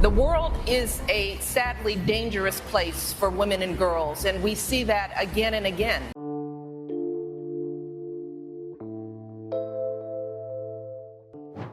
The world is a sadly dangerous place for women and girls, and we see that again and again.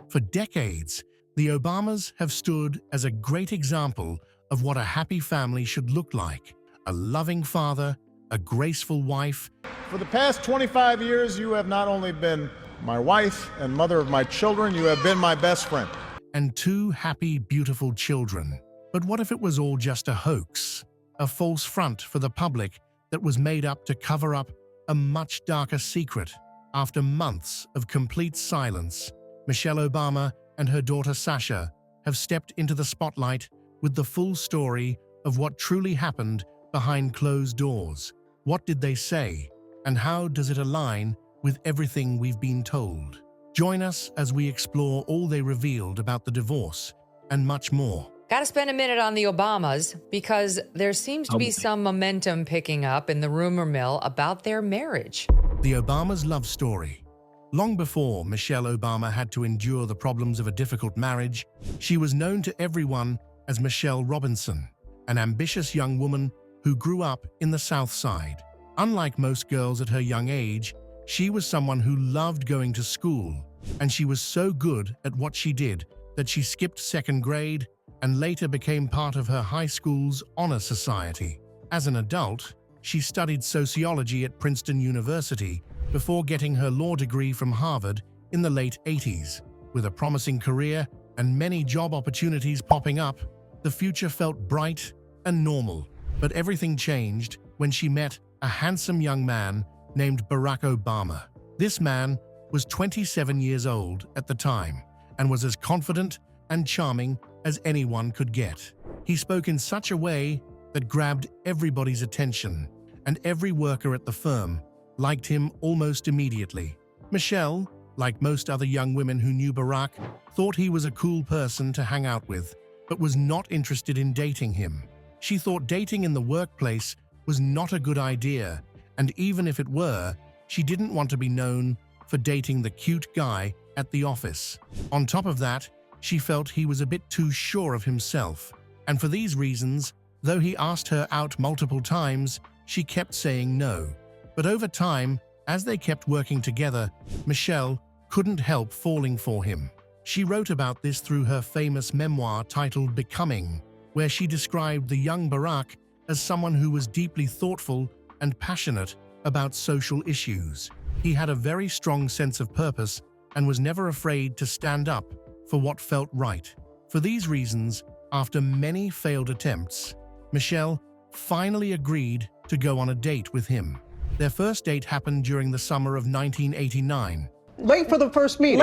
For decades, the Obamas have stood as a great example of what a happy family should look like. A loving father, a graceful wife. For the past 25 years, you have not only been my wife and mother of my children, you have been my best friend. And two happy, beautiful children. But what if it was all just a hoax? A false front for the public that was made up to cover up a much darker secret? After months of complete silence, Michelle Obama and her daughter Sasha have stepped into the spotlight with the full story of what truly happened behind closed doors. What did they say? And how does it align with everything we've been told? Join us as we explore all they revealed about the divorce and much more. Got to spend a minute on the Obamas because there seems to be some momentum picking up in the rumor mill about their marriage. The Obamas' love story. Long before Michelle Obama had to endure the problems of a difficult marriage, she was known to everyone as Michelle Robinson, an ambitious young woman who grew up in the South Side. Unlike most girls at her young age, she was someone who loved going to school, and she was so good at what she did that she skipped second grade and later became part of her high school's honor society. As an adult, she studied sociology at Princeton University before getting her law degree from Harvard in the late 80s. With a promising career and many job opportunities popping up, the future felt bright and normal. But everything changed when she met a handsome young man named Barack Obama. This man was 27 years old at the time and was as confident and charming as anyone could get. He spoke in such a way that grabbed everybody's attention, and every worker at the firm liked him almost immediately. Michelle, like most other young women who knew Barack, thought he was a cool person to hang out with, but was not interested in dating him. She thought dating in the workplace was not a good idea, and even if it were, she didn't want to be known for dating the cute guy at the office. On top of that, she felt he was a bit too sure of himself, and for these reasons, though he asked her out multiple times, she kept saying no. But over time, as they kept working together, Michelle couldn't help falling for him. She wrote about this through her famous memoir titled Becoming, where she described the young Barack as someone who was deeply thoughtful and passionate about social issues. He had a very strong sense of purpose and was never afraid to stand up for what felt right. For these reasons, after many failed attempts, Michelle finally agreed to go on a date with him. Their first date happened during the summer of 1989. Late for the first meeting.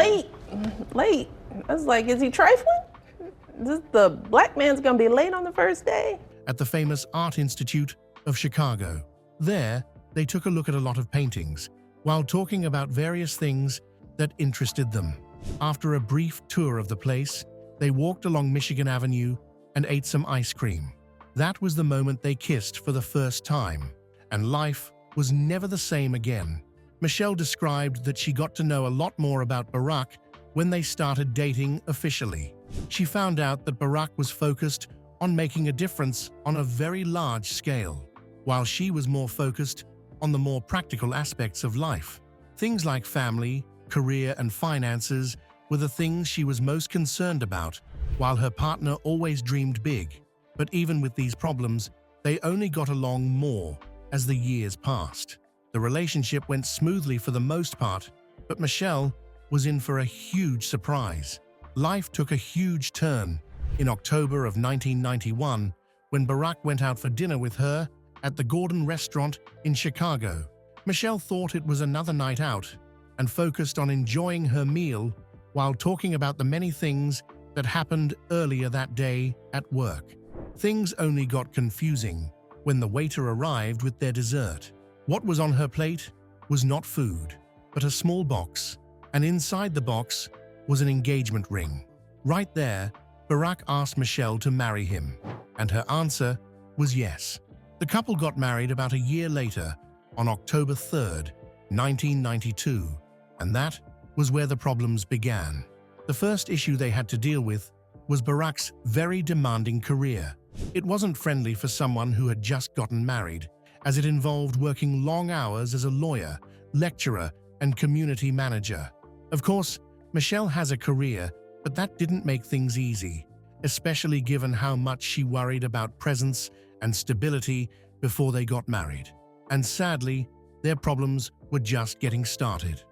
Late. I was like, is he trifling? The black man's gonna be late on the first day? At the famous Art Institute of Chicago. There, they took a look at a lot of paintings, while talking about various things that interested them. After a brief tour of the place, they walked along Michigan Avenue and ate some ice cream. That was the moment they kissed for the first time, and life was never the same again. Michelle described that she got to know a lot more about Barack when they started dating officially. She found out that Barack was focused on making a difference on a very large scale, while she was more focused on the more practical aspects of life. Things like family, career, and finances were the things she was most concerned about, while her partner always dreamed big. But even with these problems, they only got along more as the years passed. The relationship went smoothly for the most part, but Michelle was in for a huge surprise. Life took a huge turn in October of 1991 when Barack went out for dinner with her at the Gordon restaurant in Chicago. Michelle thought it was another night out and focused on enjoying her meal while talking about the many things that happened earlier that day at work. Things only got confusing when the waiter arrived with their dessert. What was on her plate was not food, but a small box, and inside the box was an engagement ring. Right there, Barack asked Michelle to marry him, and her answer was yes. The couple got married about a year later, on October 3rd, 1992, and that was where the problems began. The first issue they had to deal with was Barack's very demanding career. It wasn't friendly for someone who had just gotten married, as it involved working long hours as a lawyer, lecturer, and community manager. Of course, Michelle has a career, but that didn't make things easy, especially given how much she worried about presence and stability before they got married. And sadly, their problems were just getting started.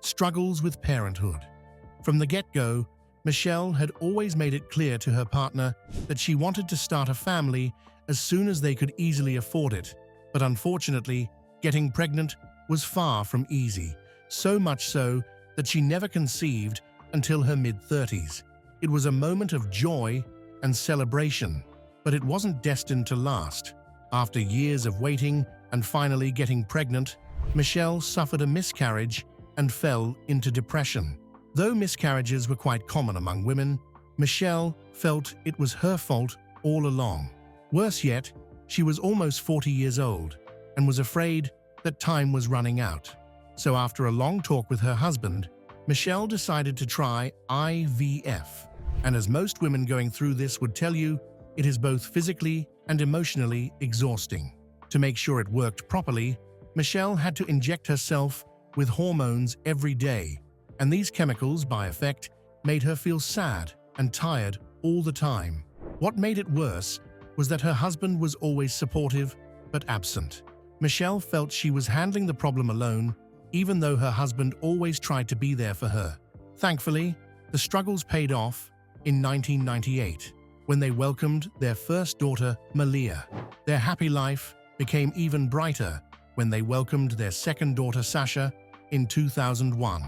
Struggles with parenthood. From the get-go, Michelle had always made it clear to her partner that she wanted to start a family as soon as they could easily afford it. But unfortunately, getting pregnant was far from easy, so much so that she never conceived until her mid-30s. It was a moment of joy and celebration, but it wasn't destined to last. After years of waiting and finally getting pregnant, Michelle suffered a miscarriage and fell into depression. Though miscarriages were quite common among women, Michelle felt it was her fault all along. Worse yet, she was almost 40 years old and was afraid that time was running out. So after a long talk with her husband, Michelle decided to try IVF. And as most women going through this would tell you, it is both physically and emotionally exhausting. To make sure it worked properly, Michelle had to inject herself with hormones every day, and these chemicals, by effect, made her feel sad and tired all the time. What made it worse was that her husband was always supportive but absent. Michelle felt she was handling the problem alone, even though her husband always tried to be there for her. Thankfully, the struggles paid off in 1998, when they welcomed their first daughter, Malia. Their happy life became even brighter when they welcomed their second daughter, Sasha, in 2001.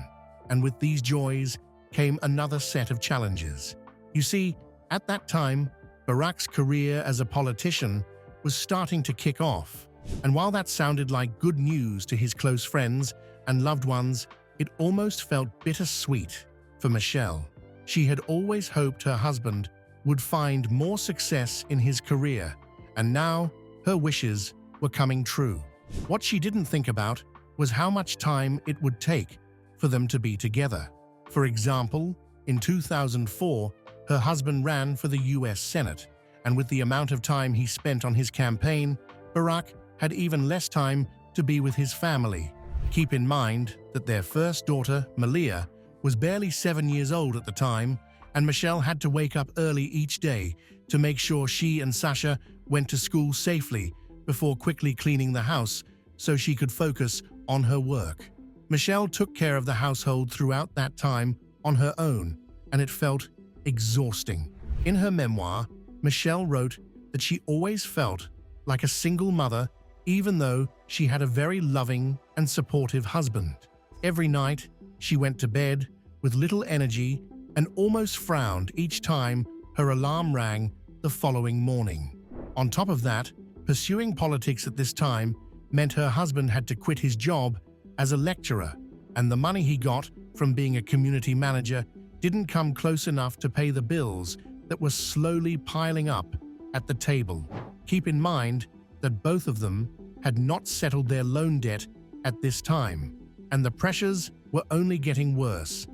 And with these joys came another set of challenges. You see, at that time, Barack's career as a politician was starting to kick off. And while that sounded like good news to his close friends and loved ones, it almost felt bittersweet for Michelle. She had always hoped her husband would find more success in his career, and now her wishes were coming true. What she didn't think about was how much time it would take for them to be together. For example, in 2004, her husband ran for the US Senate, and with the amount of time he spent on his campaign, Barack had even less time to be with his family. Keep in mind that their first daughter, Malia, was barely 7 years old at the time, and Michelle had to wake up early each day to make sure she and Sasha went to school safely before quickly cleaning the house so she could focus on her work. Michelle took care of the household throughout that time on her own, and it felt exhausting. In her memoir, Michelle wrote that she always felt like a single mother, even though she had a very loving and supportive husband. Every night, she went to bed with little energy and almost frowned each time her alarm rang the following morning. On top of that, pursuing politics at this time meant her husband had to quit his job as a lecturer, and the money he got from being a community manager didn't come close enough to pay the bills that were slowly piling up at the table. Keep in mind that both of them had not settled their loan debt at this time, and the pressures were only getting worse.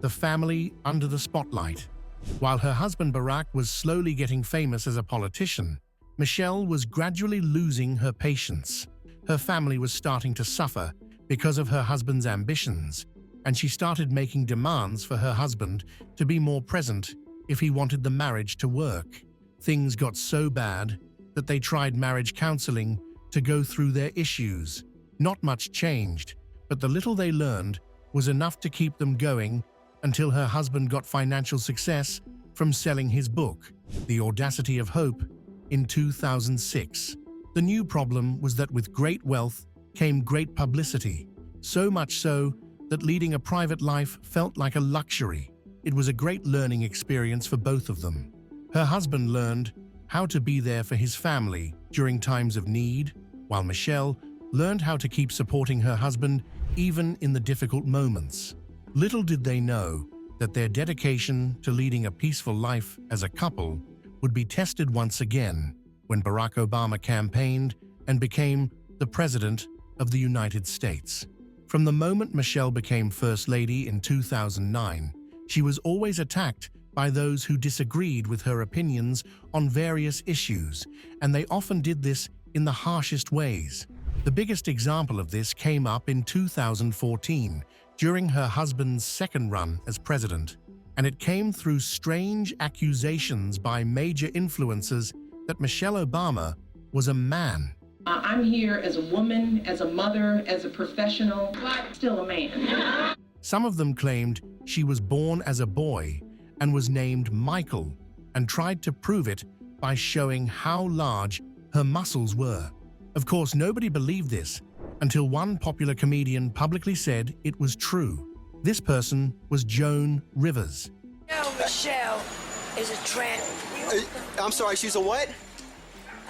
The family under the spotlight. While her husband Barack was slowly getting famous as a politician, Michelle was gradually losing her patience. Her family was starting to suffer because of her husband's ambitions, and she started making demands for her husband to be more present if he wanted the marriage to work. Things got so bad that they tried marriage counseling to go through their issues. Not much changed, but the little they learned was enough to keep them going until her husband got financial success from selling his book, The Audacity of Hope, in 2006. The new problem was that with great wealth came great publicity, so much so that leading a private life felt like a luxury. It was a great learning experience for both of them. Her husband learned how to be there for his family during times of need, while Michelle learned how to keep supporting her husband even in the difficult moments. Little did they know that their dedication to leading a peaceful life as a couple would be tested once again when Barack Obama campaigned and became the President of the United States. From the moment Michelle became First Lady in 2009, she was always attacked by those who disagreed with her opinions on various issues, and they often did this in the harshest ways. The biggest example of this came up in 2014, during her husband's second run as president, and it came through strange accusations by major influencers that Michelle Obama was a man. I'm here as a woman, as a mother, as a professional, but still a man. Some of them claimed she was born as a boy and was named Michael, and tried to prove it by showing how large her muscles were. Of course, nobody believed this until one popular comedian publicly said it was true. This person was Joan Rivers. No, Michelle is a I'm sorry, she's a what?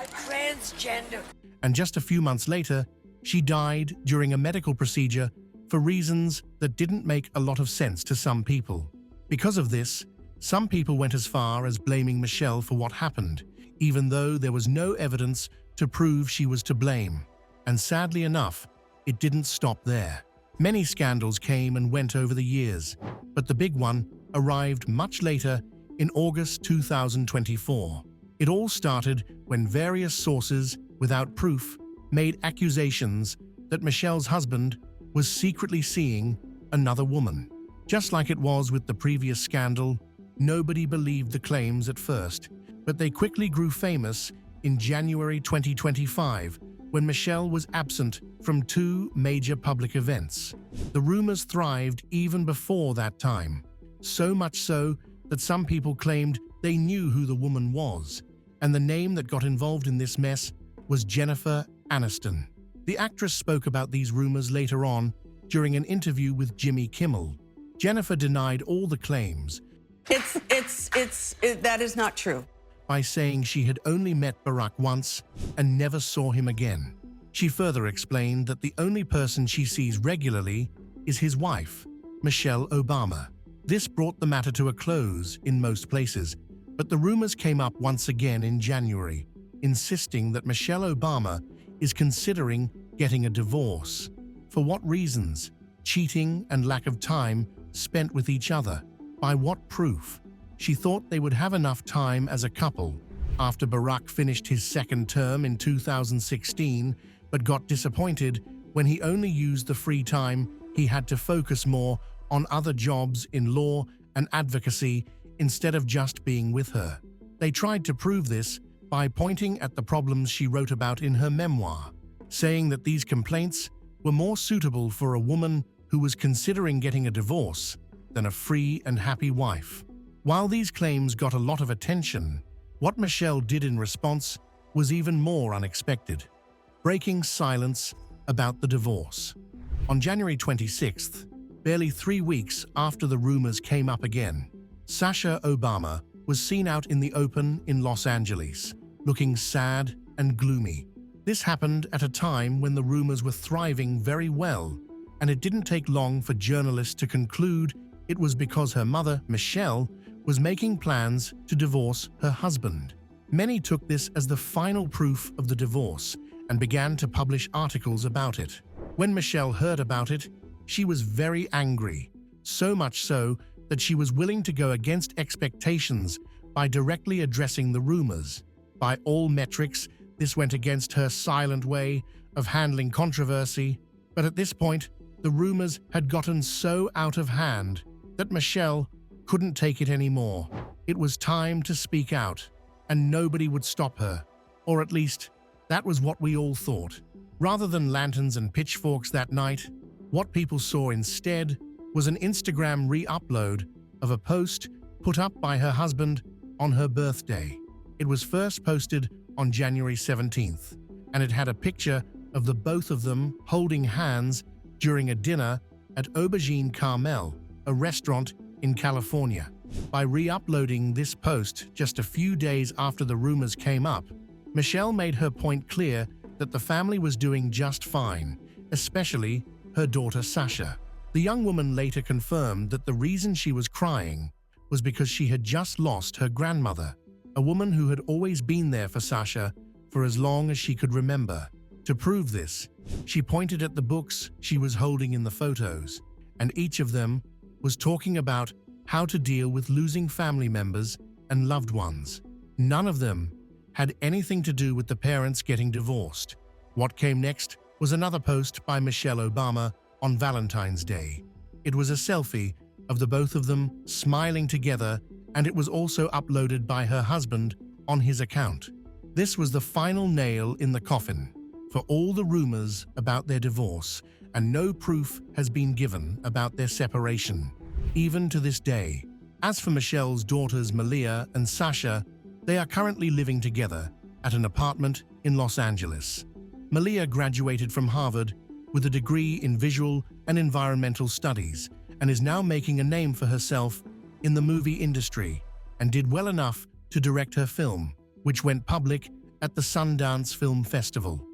a transgender. And just a few months later, she died during a medical procedure for reasons that didn't make a lot of sense to some people. Because of this, some people went as far as blaming Michelle for what happened, even though there was no evidence to prove she was to blame. And sadly enough, it didn't stop there. Many scandals came and went over the years, but the big one arrived much later in August 2024. It all started when various sources, without proof, made accusations that Michelle's husband was secretly seeing another woman. Just like it was with the previous scandal, nobody believed the claims at first, but they quickly grew famous in January 2025 when Michelle was absent from two major public events. The rumors thrived even before that time, so much so that some people claimed they knew who the woman was, and the name that got involved in this mess was Jennifer Aniston. The actress spoke about these rumors later on during an interview with Jimmy Kimmel. Jennifer denied all the claims. That is not true. By saying she had only met Barack once and never saw him again. She further explained that the only person she sees regularly is his wife, Michelle Obama. This brought the matter to a close in most places, but the rumors came up once again in January, insisting that Michelle Obama is considering getting a divorce. For what reasons? Cheating and lack of time spent with each other. By what proof? She thought they would have enough time as a couple after Barack finished his second term in 2016, but got disappointed when he only used the free time he had to focus more on other jobs in law and advocacy instead of just being with her. They tried to prove this by pointing at the problems she wrote about in her memoir, saying that these complaints were more suitable for a woman who was considering getting a divorce than a free and happy wife. While these claims got a lot of attention, what Michelle did in response was even more unexpected, breaking silence about the divorce. On January 26th, barely 3 weeks after the rumors came up again, Sasha Obama was seen out in the open in Los Angeles, looking sad and gloomy. This happened at a time when the rumors were thriving very well, and it didn't take long for journalists to conclude it was because her mother, Michelle, was making plans to divorce her husband. Many took this as the final proof of the divorce and began to publish articles about it. When Michelle heard about it, she was very angry, so much so that she was willing to go against expectations by directly addressing the rumors. By all metrics, this went against her silent way of handling controversy, but at this point, the rumors had gotten so out of hand that Michelle couldn't take it anymore. It was time to speak out, and nobody would stop her, or at least, that was what we all thought. Rather than lanterns and pitchforks that night, what people saw instead was an Instagram re-upload of a post put up by her husband on her birthday. It was first posted on January 17th, and it had a picture of the both of them holding hands during a dinner at Aubergine Carmel, a restaurant in California. By re-uploading this post just a few days after the rumors came up, Michelle made her point clear that the family was doing just fine, especially her daughter Sasha. The young woman later confirmed that the reason she was crying was because she had just lost her grandmother, a woman who had always been there for Sasha for as long as she could remember. To prove this, she pointed at the books she was holding in the photos, and each of them was talking about how to deal with losing family members and loved ones. None of them had anything to do with the parents getting divorced. What came next was another post by Michelle Obama on Valentine's Day. It was a selfie of the both of them smiling together, and it was also uploaded by her husband on his account. This was the final nail in the coffin for all the rumors about their divorce, and no proof has been given about their separation, even to this day. As for Michelle's daughters Malia and Sasha, they are currently living together at an apartment in Los Angeles. Malia graduated from Harvard with a degree in visual and environmental studies and is now making a name for herself in the movie industry and did well enough to direct her film, which went public at the Sundance Film Festival.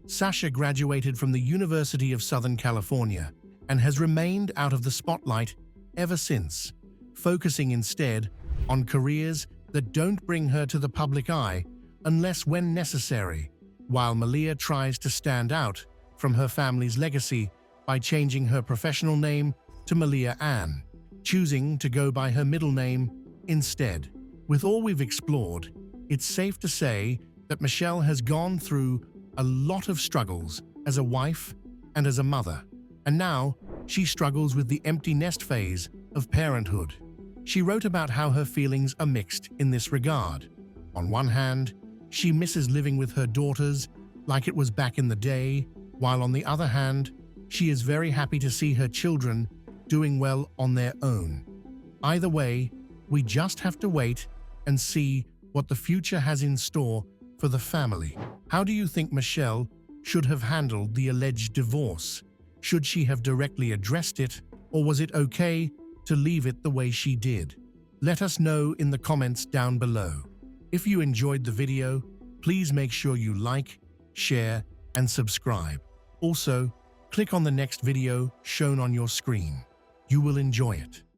Sasha graduated from the University of Southern California and has remained out of the spotlight ever since, focusing instead on careers that don't bring her to the public eye unless when necessary, while Malia tries to stand out from her family's legacy by changing her professional name to Malia Ann, choosing to go by her middle name instead. With all we've explored, it's safe to say that Michelle has gone through a lot of struggles as a wife and as a mother, and now she struggles with the empty nest phase of parenthood. She wrote about how her feelings are mixed in this regard. On one hand, she misses living with her daughters like it was back in the day, while on the other hand, she is very happy to see her children doing well on their own. Either way, we just have to wait and see what the future has in store for the family. How do you think Michelle should have handled the alleged divorce? Should she have directly addressed it, or was it okay to leave it the way she did? Let us know in the comments down below. If you enjoyed the video, please make sure you like, share, and subscribe. Also, click on the next video shown on your screen. You will enjoy it.